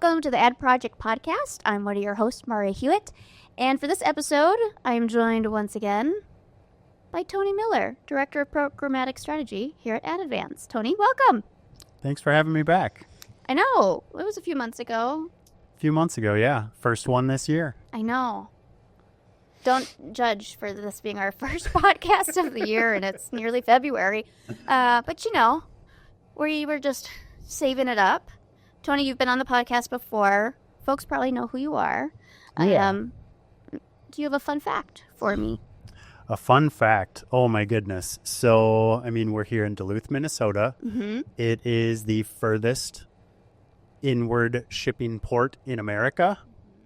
Welcome to the Ad Project Podcast. I'm one of your hosts, Maria Hewitt. And for this episode, I am joined once again by Tony Miller, Director of Programmatic Strategy here at Ad Advance. Tony, welcome. Thanks for having me back. I know. It was a few months ago. A few months ago, yeah. First one this year. I know. Don't judge for this being our first podcast of the year, and it's nearly February. But you know, we were just saving it up. Tony, you've been on the podcast before. Folks probably know who you are. Yeah. Do you have a fun fact for me? A fun fact. Oh, my goodness. So, we're here in Duluth, Minnesota. Mm-hmm. It is the furthest inward shipping port in America.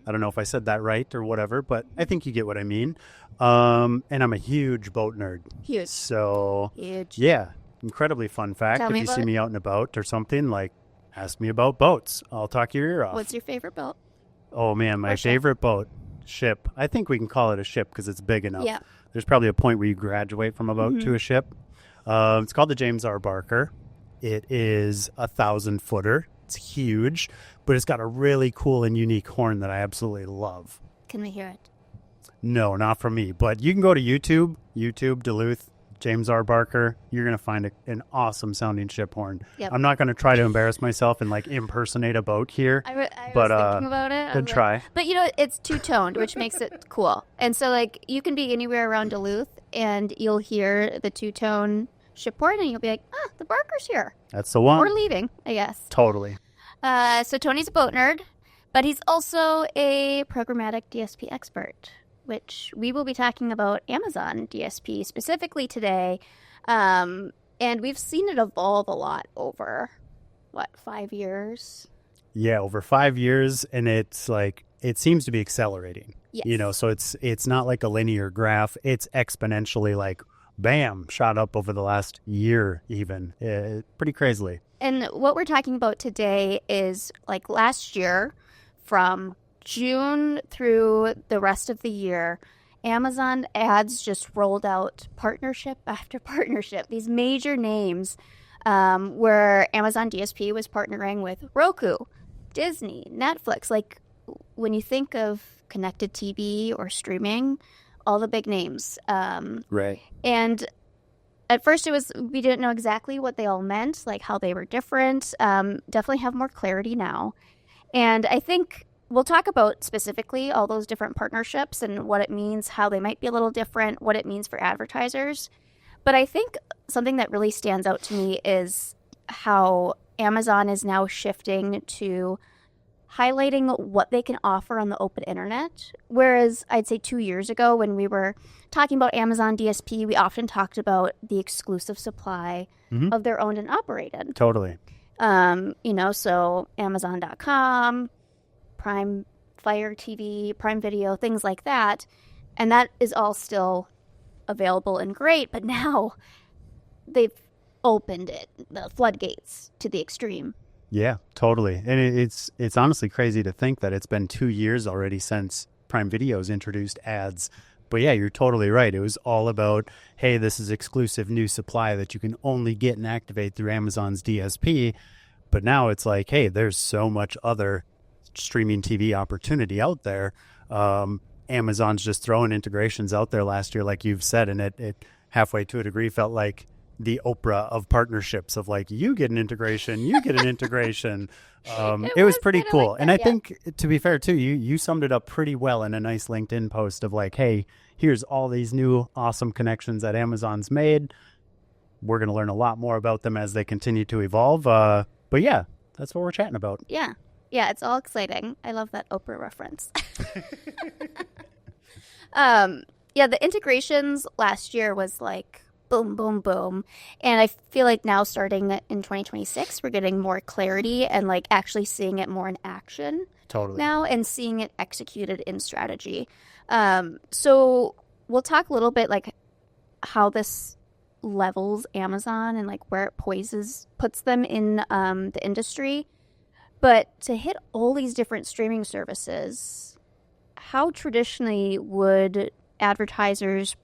I don't know if I said that right or whatever, but I think you get what I mean. And I'm a huge boat nerd. Huge. So, Huge. yeah, incredibly fun fact. Tell me if you about see it. me out and about or something, ask me about boats. I'll talk your ear off. What's your favorite boat? Oh, man, my favorite boat, ship. I think we can call it a ship because it's big enough. Yeah. There's probably a point where you graduate from a boat to a ship. It's called the James R. Barker. It is a 1,000-footer. It's huge, but it's got a really cool and unique horn that I absolutely love. Can we hear it? No, not from me, but you can go to YouTube, Duluth, James R. Barker. You're going to find an awesome sounding ship horn. Yep. I'm not going to try to embarrass myself and impersonate a boat here. I was thinking about it. Good try. But it's two-toned, which makes it cool. And so you can be anywhere around Duluth and you'll hear the two-tone ship horn and you'll be like, the Barker's here. That's the one. Or leaving, I guess. Totally. So Tony's a boat nerd, but he's also a programmatic DSP expert, which we will be talking about Amazon DSP specifically today. And we've seen it evolve a lot over, 5 years? Yeah, over 5 years, and it's it seems to be accelerating. Yes. So it's not like a linear graph. It's exponentially bam, shot up over the last year even. Pretty crazily. And what we're talking about today is last year, from June through the rest of the year, Amazon ads just rolled out partnership after partnership. These major names where Amazon DSP was partnering with Roku, Disney, Netflix. When you think of connected TV or streaming, all the big names. Right. And at first we didn't know exactly what they all meant, how they were different. Definitely have more clarity now. And I think we'll talk about specifically all those different partnerships and what it means, how they might be a little different, what it means for advertisers. But I think something that really stands out to me is how Amazon is now shifting to highlighting what they can offer on the open internet. Whereas I'd say 2 years ago when we were talking about Amazon DSP, we often talked about the exclusive supply of their owned and operated. Totally. So Amazon.com, Prime Fire TV, Prime Video, things like that. And that is all still available and great, but now they've opened the floodgates to the extreme. Yeah, totally. And it's honestly crazy to think that it's been 2 years already since Prime Video's introduced ads. But yeah, you're totally right. It was all about, hey, this is exclusive new supply that you can only get and activate through Amazon's DSP. But now it's hey, there's so much other streaming TV opportunity out there. Amazon's just throwing integrations out there last year, like you've said, and it halfway to a degree felt like the Oprah of partnerships of you get an integration, you get an integration. It was pretty cool. And I think, to be fair too, you summed it up pretty well in a nice LinkedIn post of hey, here's all these new awesome connections that Amazon's made. We're going to learn a lot more about them as they continue to evolve. But yeah, that's what we're chatting about. Yeah. Yeah, it's all exciting. I love that Oprah reference. The integrations last year was boom, boom, boom. And I feel now starting in 2026, we're getting more clarity and actually seeing it more in action. Totally. Now and seeing it executed in strategy. So we'll talk a little bit how this levels Amazon and where it puts them in the industry. But to hit all these different streaming services, how traditionally would advertisers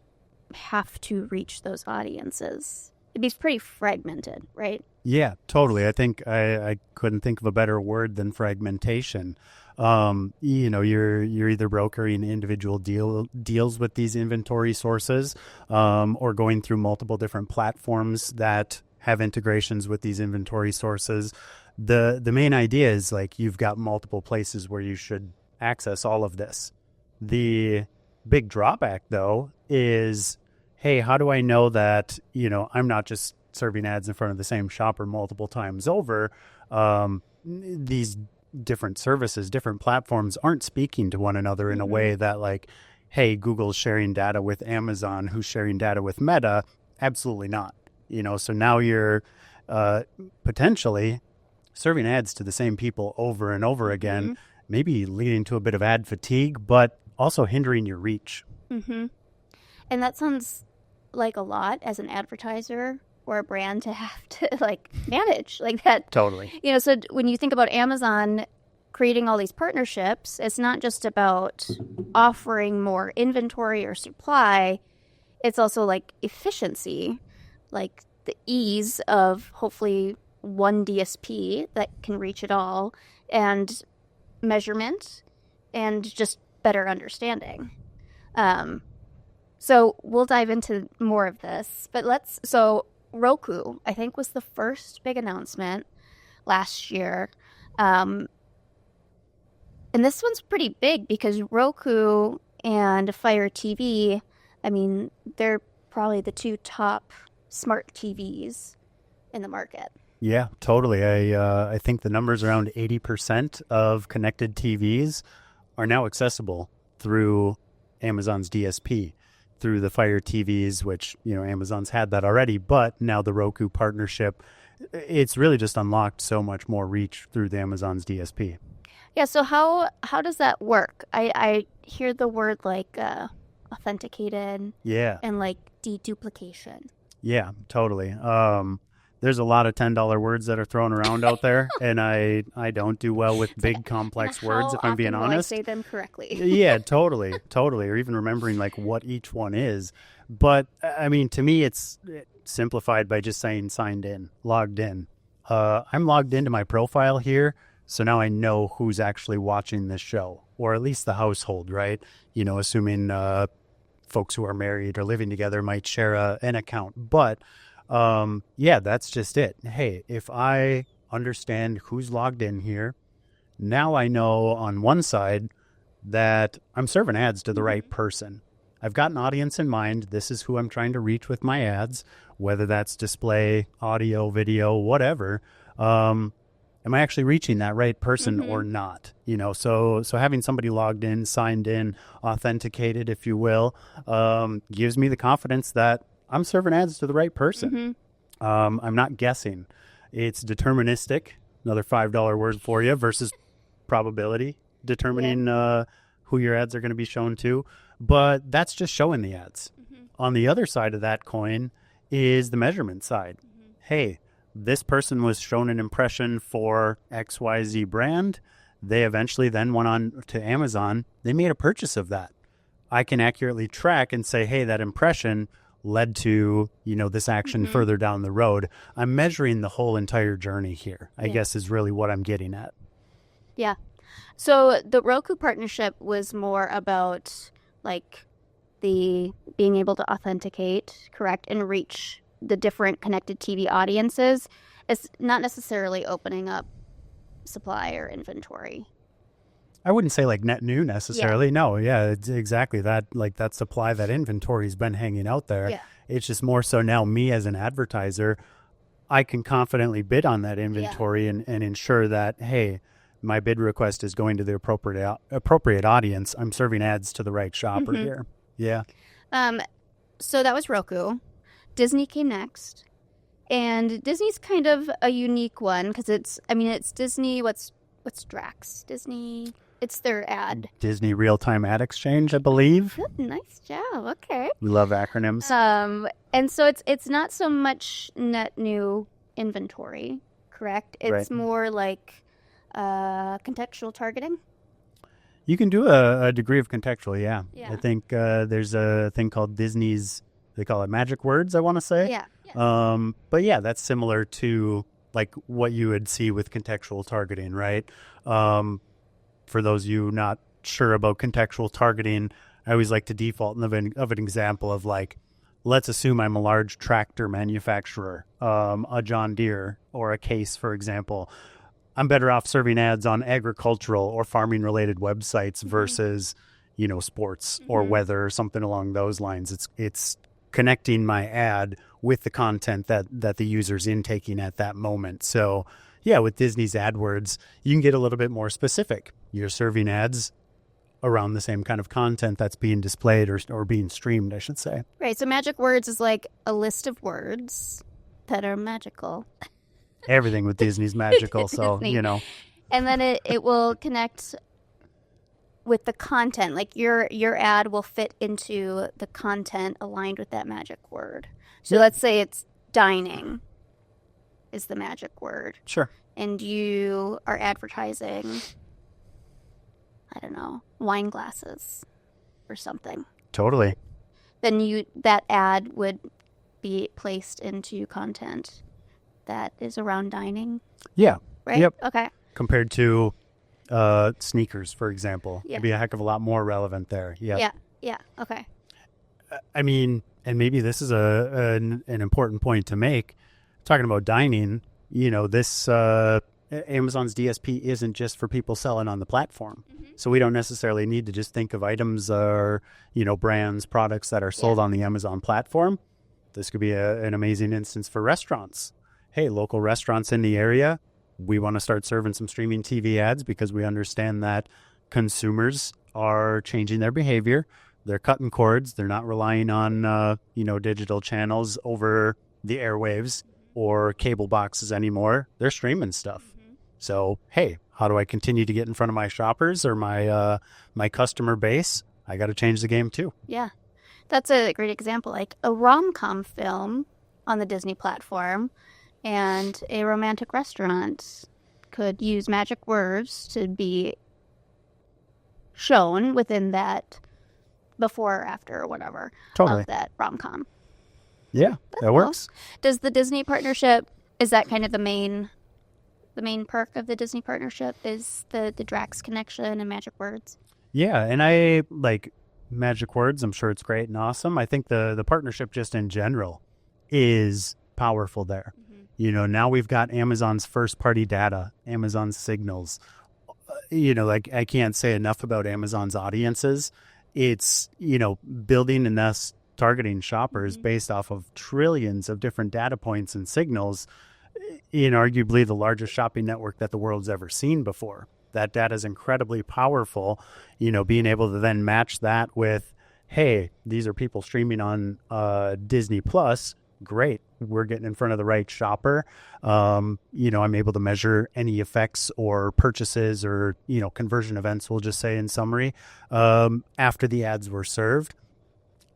have to reach those audiences? It'd be pretty fragmented, right? Yeah, totally. I think I couldn't think of a better word than fragmentation. You're either brokering individual deals with these inventory sources, or going through multiple different platforms that have integrations with these inventory sources. The main idea is like you've got multiple places where you should access all of this. The big drawback though is, hey, how do I know that, I'm not just serving ads in front of the same shopper multiple times over? These different services, different platforms aren't speaking to one another in a way that like, hey, Google's sharing data with Amazon, who's sharing data with Meta. Absolutely not. So now you're potentially serving ads to the same people over and over again, maybe leading to a bit of ad fatigue, but also hindering your reach. And that sounds like a lot as an advertiser or a brand to have to like manage like that. Totally. So when you think about Amazon creating all these partnerships, it's not just about offering more inventory or supply. It's also like efficiency, like the ease of hopefully one DSP that can reach it all, and measurement, and just better understanding. So we'll dive into more of this, but so Roku, I think, was the first big announcement last year. And this one's pretty big because Roku and Fire TV, I mean, they're probably the two top smart TVs in the market. Yeah, totally. I think the number's around 80% of connected TVs are now accessible through Amazon's DSP, through the Fire TVs, which, Amazon's had that already, but now the Roku partnership, it's really just unlocked so much more reach through the Amazon's DSP. Yeah, so how does that work? I hear the word like authenticated, and like deduplication. Yeah, totally. There's a lot of $10 words that are thrown around out there, and I don't do well with big, complex words, if I'm being honest. I say them correctly. Yeah, totally. Or even remembering like what each one is. But I mean, to me, it's simplified by just saying signed in, logged in. I'm logged into my profile here, so now I know who's actually watching this show, or at least the household, right? Assuming folks who are married or living together might share an account. But that's just it. Hey, if I understand who's logged in here, now I know on one side that I'm serving ads to the right person. I've got an audience in mind. This is who I'm trying to reach with my ads, whether that's display, audio, video, whatever. Am I actually reaching that right person or not? So having somebody logged in, signed in, authenticated, if you will, gives me the confidence that I'm serving ads to the right person. I'm not guessing. It's deterministic, another $5 word for you, versus probability, determining who your ads are going to be shown to. But that's just showing the ads. On the other side of that coin is the measurement side. Hey, this person was shown an impression for XYZ brand. They eventually then went on to Amazon. They made a purchase of that. I can accurately track and say, hey, that impression led to, this action further down the road. I'm measuring the whole entire journey here, I guess is really what I'm getting at. Yeah. So the Roku partnership was more about like the being able to authenticate, correct, and reach the different connected TV audiences. It's not necessarily opening up supply or inventory. I wouldn't say like net new necessarily. Yeah. No, it's exactly that. Like that supply, that inventory has been hanging out there. Yeah. It's just more so now me as an advertiser, I can confidently bid on that inventory and ensure that, hey, my bid request is going to the appropriate audience. I'm serving ads to the right shopper here. Yeah. So that was Roku. Disney came next. And Disney's kind of a unique one because it's Disney. What's Drax? Disney. It's their ad. Disney Real-Time Ad Exchange, I believe. Good, nice job. Okay. We love acronyms. And so it's not so much net new inventory, correct? It's more like contextual targeting. You can do a degree of contextual, yeah. I think there's a thing called Disney's They call it magic words, I want to say. Yeah. Yeah. But yeah, that's similar to like what you would see with contextual targeting, right? For those of you not sure about contextual targeting, I always like to default of an example of like, let's assume I'm a large tractor manufacturer, a John Deere or a Case, for example. I'm better off serving ads on agricultural or farming related websites versus, sports or weather or something along those lines. It's connecting my ad with the content that the user's intaking at that moment. So yeah, with Disney's AdWords, you can get a little bit more specific. You're serving ads around the same kind of content that's being displayed or being streamed, I should say. Right. So magic words is like a list of words that are magical. Everything with Disney's magical. So, Disney. And then it will connect with the content. Like your ad will fit into the content aligned with that magic word. So let's say it's dining is the magic word. Sure. And you are advertising, I don't know, wine glasses or something. Totally. Then that ad would be placed into content that is around dining. Yeah. Right? Yep. Okay. Compared to sneakers, for example. Yeah. It'd be a heck of a lot more relevant there. Yeah. Yeah. Okay. I mean, and maybe this is an important point to make. Talking about dining, this Amazon's DSP isn't just for people selling on the platform. So we don't necessarily need to just think of items or, brands, products that are sold on the Amazon platform. This could be an amazing instance for restaurants. Hey, local restaurants in the area, we want to start serving some streaming TV ads because we understand that consumers are changing their behavior. They're cutting cords. They're not relying on, digital channels over the airwaves or cable boxes anymore. They're streaming stuff. So, hey, how do I continue to get in front of my shoppers or my customer base? I got to change the game too. Yeah. That's a great example. Like a rom-com film on the Disney platform and a romantic restaurant could use magic words to be shown within that before or after or whatever Totally. of that rom-com. Yeah, that works. Does the Disney partnership, is that kind of the main perk of the Disney partnership is the Drax connection and magic words? Yeah, and I like magic words. I'm sure it's great and awesome. I think the partnership just in general is powerful there. Now we've got Amazon's first party data, Amazon's signals. Like I can't say enough about Amazon's audiences. It's, building and thus targeting shoppers based off of trillions of different data points and signals in arguably the largest shopping network that the world's ever seen before. That data is incredibly powerful, being able to then match that with, hey, these are people streaming on Disney Plus. Great. We're getting in front of the right shopper. I'm able to measure any effects or purchases or, conversion events, we'll just say in summary, after the ads were served.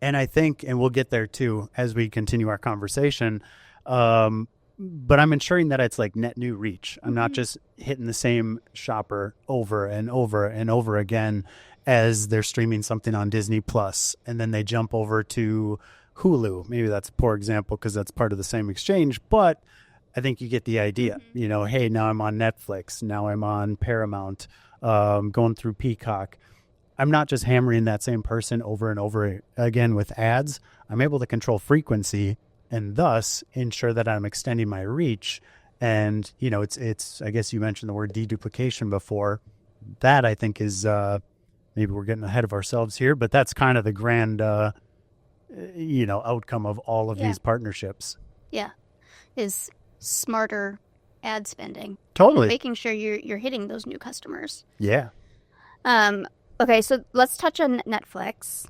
And I think, and we'll get there too as we continue our conversation, but I'm ensuring that it's like net new reach. I'm not just hitting the same shopper over and over and over again as they're streaming something on Disney Plus, and then they jump over to Hulu. Maybe that's a poor example because that's part of the same exchange, but I think you get the idea. Hey, now I'm on Netflix. Now I'm on Paramount, going through Peacock. I'm not just hammering that same person over and over again with ads. I'm able to control frequency and thus ensure that I'm extending my reach. And, it's I guess you mentioned the word deduplication before. That I think is, maybe we're getting ahead of ourselves here, but that's kind of the grand, outcome of all of these partnerships. Yeah. Is smarter ad spending. Totally. Making sure you're hitting those new customers. Yeah. Okay, so let's touch on Netflix.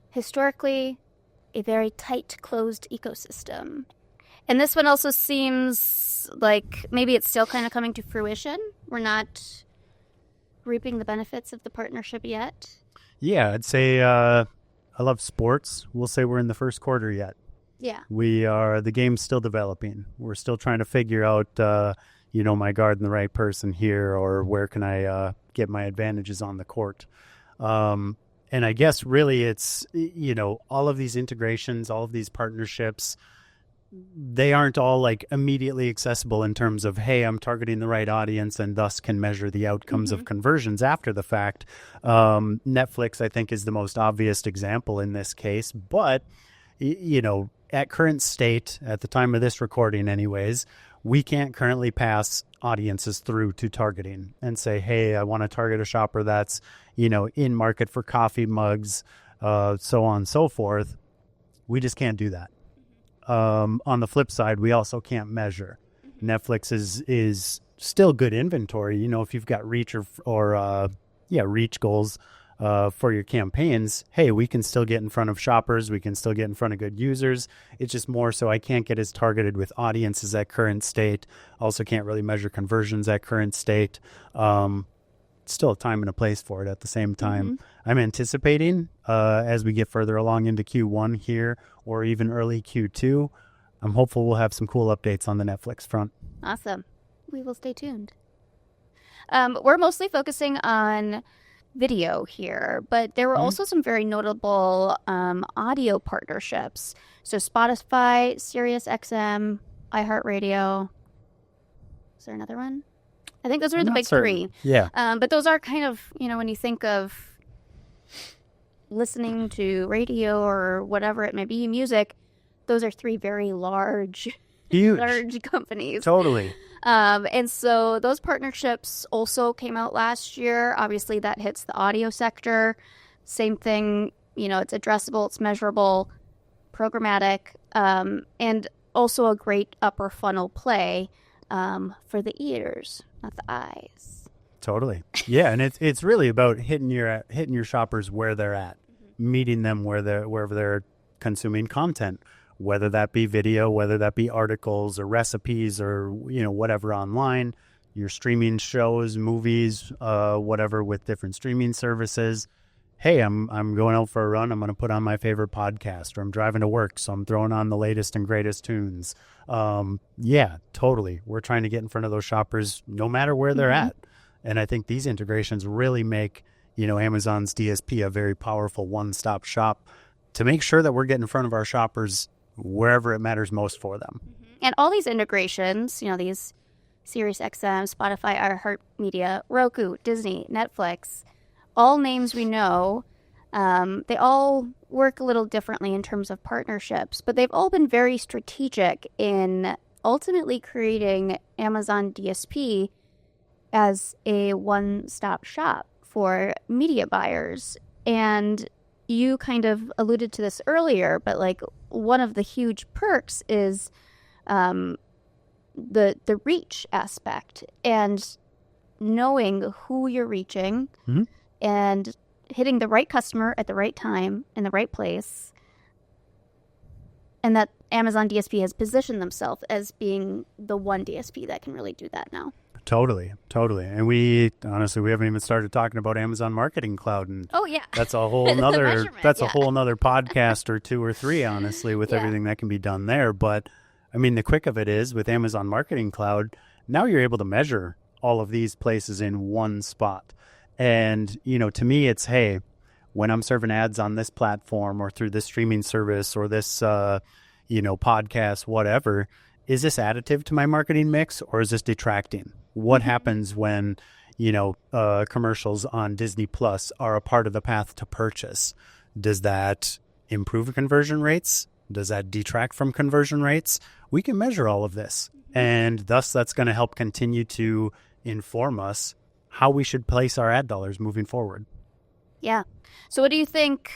Historically, a very tight, closed ecosystem. And this one also seems like maybe it's still kind of coming to fruition. We're not reaping the benefits of the partnership yet. Yeah, I'd say I love sports. We'll say we're in the first quarter yet. Yeah. The game's still developing. We're still trying to figure out, my guarding the right person here, or where can I get my advantages on the court. And I guess really it's, all of these integrations, all of these partnerships, they aren't all like immediately accessible in terms of, hey, I'm targeting the right audience and thus can measure the outcomes of conversions after the fact. Netflix, I think, is the most obvious example in this case. But, at current state, at the time of this recording anyways, we can't currently pass audiences through to targeting and say, hey, I want to target a shopper that's, in market for coffee mugs, so on and so forth. We just can't do that. On the flip side, we also can't measure. Netflix is still good inventory. If you've got reach or reach goals for your campaigns, hey, we can still get in front of shoppers. We can still get in front of good users. It's just more so I can't get as targeted with audiences at current state. Also can't really measure conversions at current state. Still a time and a place for it at the same time. I'm anticipating as we get further along into Q1 here or even early Q2, I'm hopeful we'll have some cool updates on the Netflix front. Awesome. We will stay tuned. We're mostly focusing on video here, but there were also some very notable audio partnerships. So Spotify, SiriusXM, iHeartRadio. Is there another one? I think those are the big three. Yeah. But those are kind of, when you think of listening to radio or whatever it may be, music, those are three very large companies. Totally. And so those partnerships also came out last year. Obviously, that hits the audio sector. Same thing, it's addressable, it's measurable, programmatic, and also a great upper funnel play for the ears, not the eyes. Totally. Yeah, and it's really about hitting your shoppers where they're at, meeting them wherever they're consuming content, whether that be video, whether that be articles or recipes or whatever online, your streaming shows, movies, whatever with different streaming services. Hey, I'm going out for a run. I'm going to put on my favorite podcast, or I'm driving to work, so I'm throwing on the latest and greatest tunes. Yeah, totally. We're trying to get in front of those shoppers no matter where they're at. And I think these integrations really make, Amazon's DSP a very powerful one-stop shop to make sure that we're getting in front of our shoppers wherever it matters most for them. And all these integrations, these SiriusXM, Spotify, iHeartMedia, Roku, Disney, Netflix, all names we know, they all work a little differently in terms of partnerships, but they've all been very strategic in ultimately creating Amazon DSP as a one-stop shop for media buyers. And you kind of alluded to this earlier, but like one of the huge perks is the reach aspect and knowing who you're reaching and hitting the right customer at the right time in the right place. And that Amazon DSP has positioned themselves as being the one DSP that can really do that now. Totally. And we haven't even started talking about Amazon Marketing Cloud, and that's a whole nother a whole nother podcast or two or three, honestly, with everything that can be done there. But I mean, the quick of it is with Amazon Marketing Cloud, now you're able to measure all of these places in one spot. And, to me, it's, hey, when I'm serving ads on this platform or through this streaming service or this, podcast, whatever, is this additive to my marketing mix or is this detracting? What happens when, commercials on Disney Plus are a part of the path to purchase? Does that improve conversion rates? Does that detract from conversion rates? We can measure all of this. And thus, that's going to help continue to inform us how we should place our ad dollars moving forward. Yeah. So what do you think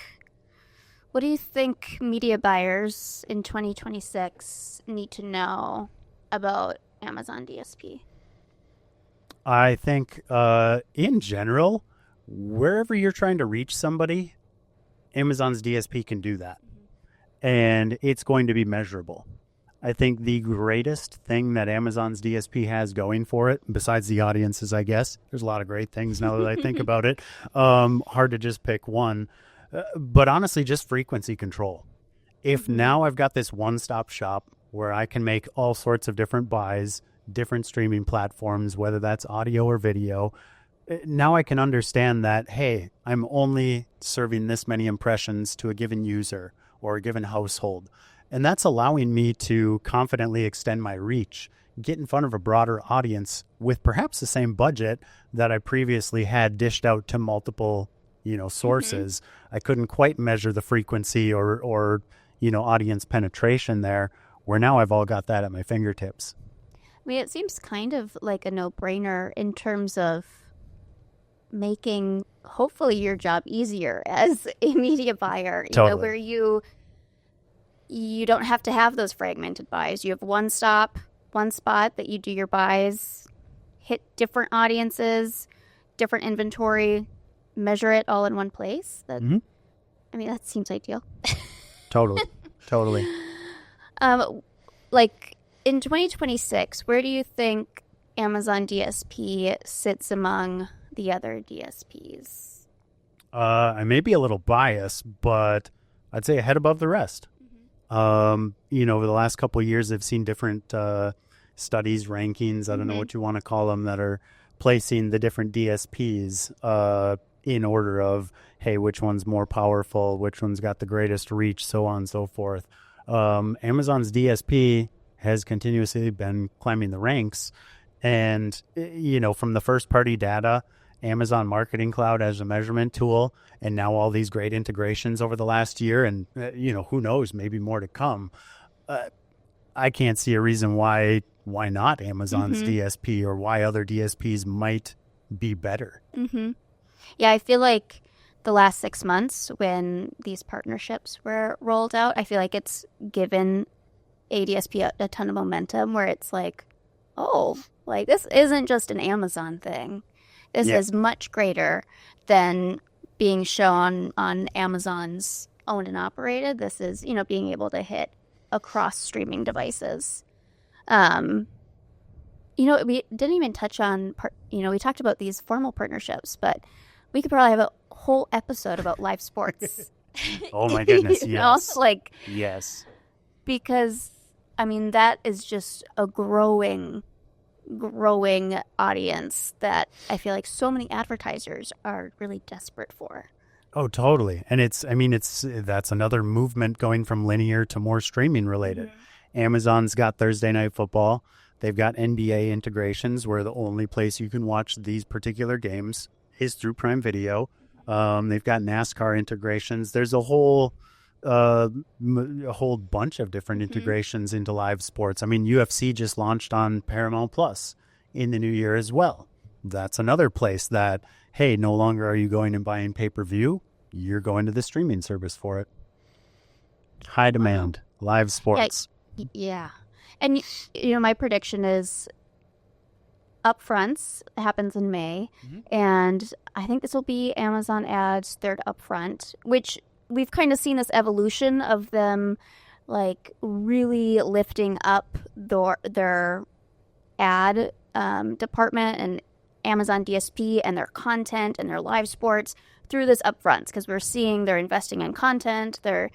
media buyers in 2026 need to know about Amazon DSP? I think in general, wherever you're trying to reach somebody, Amazon's DSP can do that. And it's going to be measurable. I think the greatest thing that Amazon's DSP has going for it, besides the audiences, I guess, there's a lot of great things now that I think about it. Hard to just pick one. But honestly, just frequency control. If now I've got this one-stop shop where I can make all sorts of different buys, different streaming platforms, whether that's audio or video, now I can understand that, hey, I'm only serving this many impressions to a given user or a given household. And that's allowing me to confidently extend my reach, get in front of a broader audience with perhaps the same budget that I previously had dished out to multiple, sources. I couldn't quite measure the frequency or audience penetration there, where now I've all got that at my fingertips. I mean, it seems kind of like a no-brainer in terms of making hopefully your job easier as a media buyer, Totally. where you don't have to have those fragmented buys. You have one stop, one spot that you do your buys, hit different audiences, different inventory, measure it all in one place. I mean, that seems ideal. Totally. Totally. Like in 2026, where do you think Amazon DSP sits among the other DSPs? I may be a little biased, but I'd say a head above the rest. Over the last couple of years, I've seen different studies, rankings, I don't know what you want to call them, that are placing the different DSPs in order of, hey, which one's more powerful, which one's got the greatest reach, so on and so forth. Amazon's DSP has continuously been climbing the ranks. And, from the first party data, Amazon Marketing Cloud as a measurement tool, and now all these great integrations over the last year, and who knows, maybe more to come. I can't see a reason why not Amazon's DSP, or why other DSPs might be better. Yeah, I feel like the last 6 months when these partnerships were rolled out, I feel like it's given ADSP a ton of momentum, where it's like, oh, like this isn't just an Amazon thing. This is much greater than being shown on Amazon's owned and operated. This is, being able to hit across streaming devices. We didn't even touch on, we talked about these formal partnerships, but we could probably have a whole episode about live sports. Oh my goodness, yes. Yes. Because, I mean, that is just a growing audience that I feel like so many advertisers are really desperate for. Oh, totally. And that's another movement going from linear to more streaming related. Amazon's got Thursday Night Football. They've got NBA integrations, where the only place you can watch these particular games is through Prime Video. They've got NASCAR integrations. There's a whole bunch of different integrations into live sports. I mean, UFC just launched on Paramount Plus in the new year as well. That's another place that, hey, no longer are you going and buying pay-per-view. You're going to the streaming service for it. High demand, live sports. Yeah. And, my prediction is upfronts happens in May. And I think this will be Amazon Ads' third upfront, which we've kind of seen this evolution of them like really lifting up their ad department and Amazon DSP and their content and their live sports through this upfronts, because we're seeing they're investing in content. They're,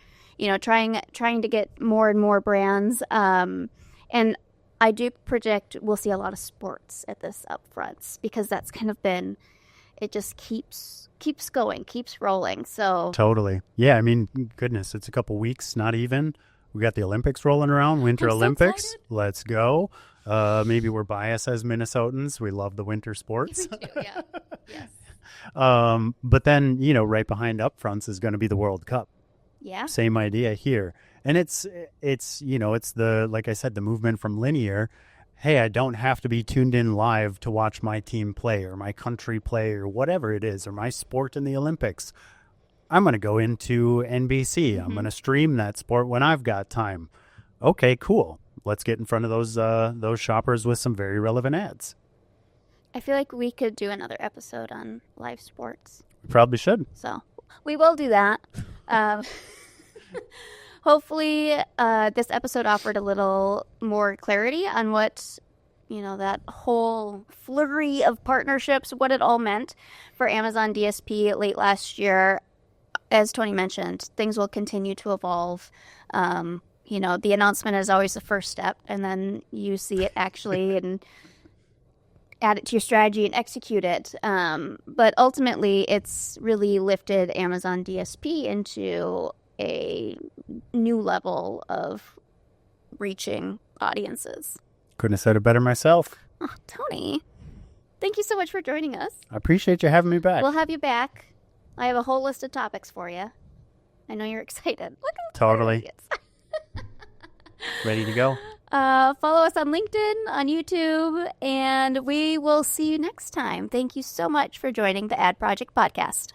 trying to get more and more brands. And I do predict we'll see a lot of sports at this upfronts, because that's kind of been, it just keeps going, keeps rolling. So totally. Yeah. I mean, goodness, it's a couple weeks, not even. We got the Olympics rolling around, Winter Olympics. So let's go. Maybe we're biased as Minnesotans. We love the winter sports. We do, yeah. Yes. But then, right behind upfronts is going to be the World Cup. Yeah. Same idea here. And it's the, like I said, the movement from linear. Hey, I don't have to be tuned in live to watch my team play or my country play or whatever it is, or my sport in the Olympics. I'm going to go into NBC. I'm going to stream that sport when I've got time. Okay, cool. Let's get in front of those shoppers with some very relevant ads. I feel like we could do another episode on live sports. We probably should. So we will do that. Hopefully this episode offered a little more clarity on what, that whole flurry of partnerships, what it all meant for Amazon DSP late last year. As Tony mentioned, things will continue to evolve. The announcement is always the first step, and then you see it actually add it to your strategy and execute it. But ultimately, it's really lifted Amazon DSP into a new level of reaching audiences. Couldn't have said it better myself. Oh, Tony, thank you so much for joining us. I appreciate you having me back. We'll have you back. I have a whole list of topics for you. I know you're excited. Look at Totally. Ready to go? Follow us on LinkedIn, on YouTube, and we will see you next time. Thank you so much for joining the Ad Project Podcast.